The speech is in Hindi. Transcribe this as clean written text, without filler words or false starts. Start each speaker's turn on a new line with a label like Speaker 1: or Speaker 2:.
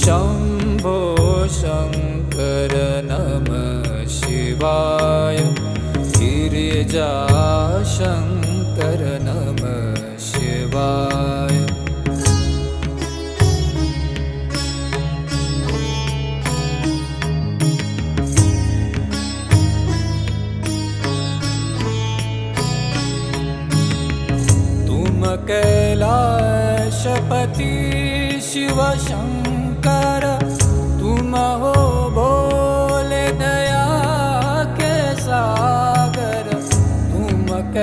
Speaker 1: शम्भो शङ्कर नमः शिवाय गिरिजा शङ्कर नमः शिवाय तुम कैलाशपति शिव शङ्कर तुम हो